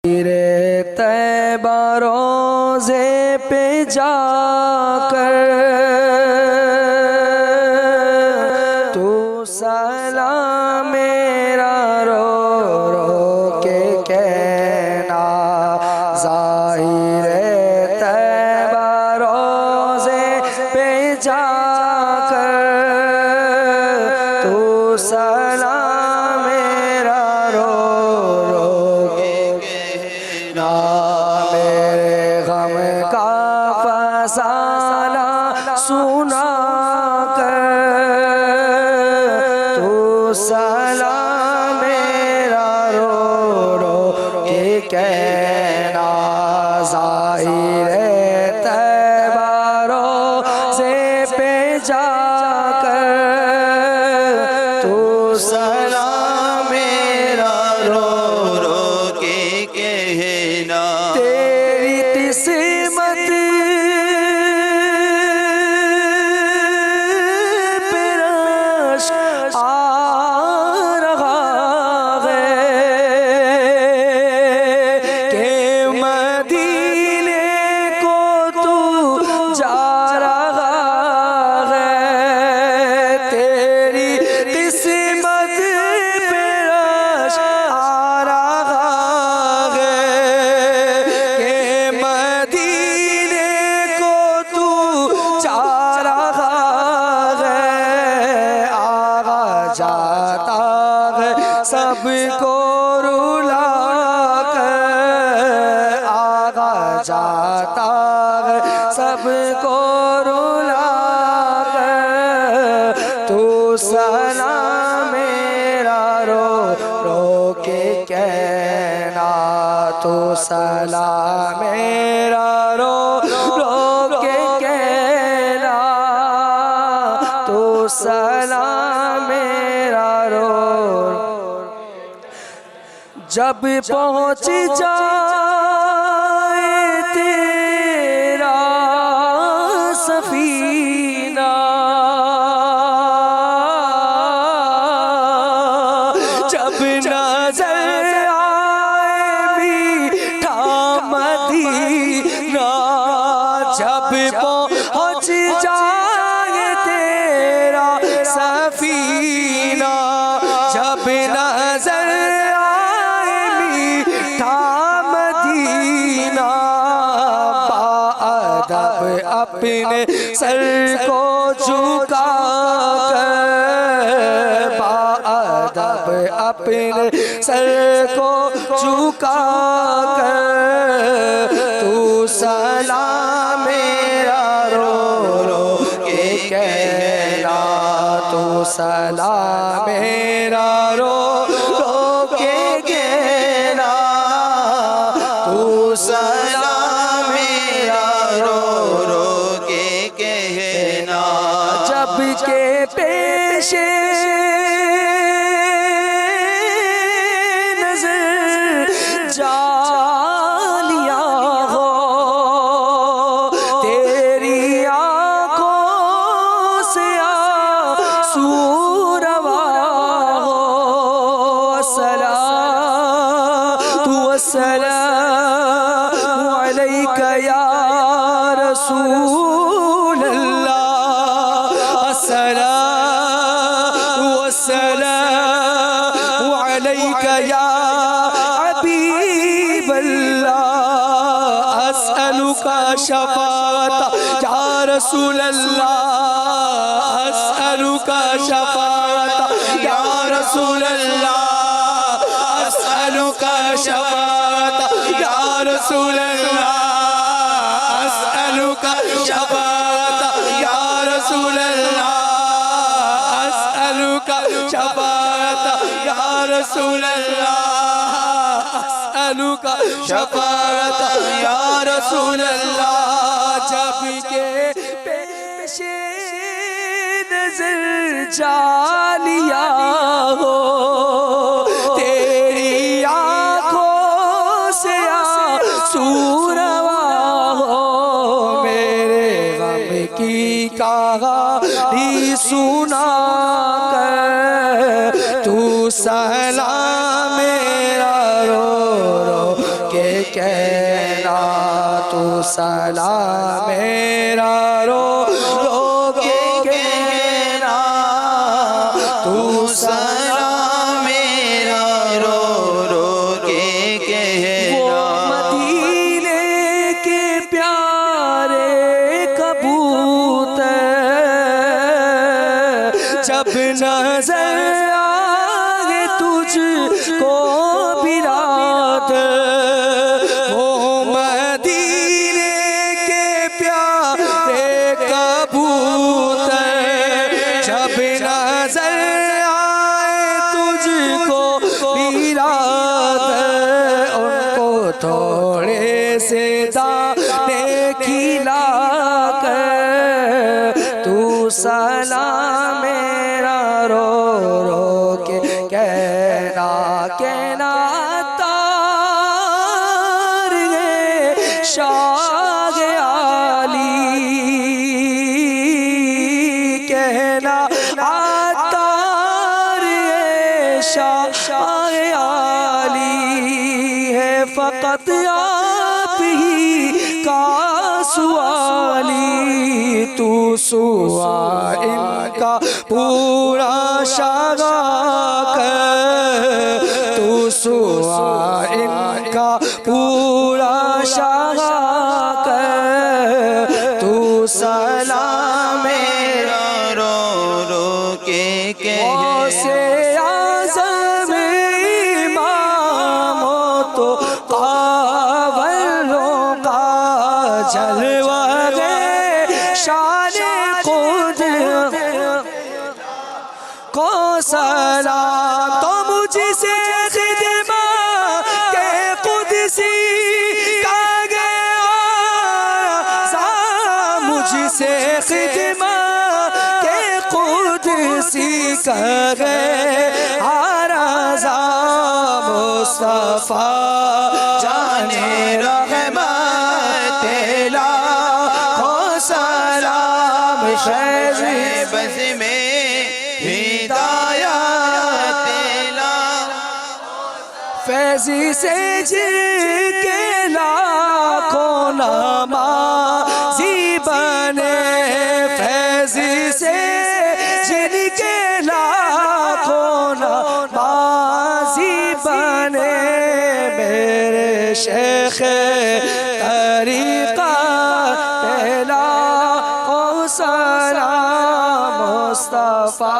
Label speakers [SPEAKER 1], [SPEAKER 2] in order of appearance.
[SPEAKER 1] रे तैबा रोज़े पे जाकर तू सलाम मेरा रो रो के कहना। ज़ाहिर तैबा रोज़े पे जाकर तू सलाम मेरा रो रो मेरे गम का फसाना सुना कर तू सलाम मेरा रो रो के कहना। ज़ाहिर तैबा रोज़े पे जाकर तू सलाम मेरा रो रो के कहना। तेरी किस्मत पे रश आ रहा है कि मदीने को तू जा रहा है। तेरी किस्मत पे रश आ रहा है कि मदीने को तू जा रहा है। आगा जाता है सबको रुला कर, आगा जाता है सबको रुला कर तू सलाम मेरा रो रो के कहना। तू सलाम मेरा रो रो के कहना। तू सलाम मेरा रो जब पहुँच जाए तेरा सफीना। जब नजर आए मीठा मदीना। जब पहुँच जाए तेरा सफीना। जब नजर आए मीठा मदीना। बाअदब अपने सर को झुका कर, बाअदब अपने सर को झुका कर तू सलाम मेरा रो रो के कहना। तू सलाम मेरा रो रो के कहना। तू सलाम मेरा रो रो के कहना। जब के पेशे नजर जालिया हो तेरी आँखों से आंसू रवा हो। अस्सलातु वस्सलामु अलैका या रसूल अल्लाह। अस्सलातु वस्सलामु अलैका या हबीब अल्लाह। अस्अलुका शफाअत या रसूल अल्लाह। अस्अलुका शफाअत या रसूल अल्लाह। अस्अलुका शफाअत या रसूल अल्लाह। अस्अलुका शफाअत या रसूल अल्लाह। अस्अलुका शफाअत या रसूल अल्लाह। अस्अलुका शफाअत या रसूल अल्लाह। जब के पेशे नजर जालिया हो तेरी आँखों से आंसू रवा हो। मेरे गम की कहानी सुना कर तू सलाम मेरा रो रो के कहना तू सलाम मेरा रो रो के कहना तू सलाम
[SPEAKER 2] मेरा रो रो के कहना।
[SPEAKER 1] मदीने के प्यारे कबूतर जब नजर आए तुझको भी रात, वो मदीने के प्यारे कबूतर जब नजर आए तुझको भी रात, उनको थोड़े से दाने खिला कर तू सलाम मेरा रो रो के कहना कहना तार गे शाह आली कहना तार गे शाह आली है फकत आप ही का सुआली, तू सुआ इनका पूरा शागा कर, तू सुआ इनका पूरा शागा कर, तू सलाम
[SPEAKER 2] मेरा रो रो के कहना।
[SPEAKER 1] से आज़म इमामो तो कावलों का जलवा गए शान खुद को सलाम, तो मुझसे खिदमा के कुदसी का गया, मुझसे खिदमा के कुदसी का गया राज़ा मुस्तफ़ा जाने रहमत तेला को सलाम शहज़े
[SPEAKER 2] बस में हिदायत तेला।
[SPEAKER 1] फैज़ी से जिनके लाखों नमाज़ी बने, फैज़ी से जिनके लाखों नमाज़ी बने, मेरे शेख तरीक़ा तेला ओ सलाम मुस्तफ़ा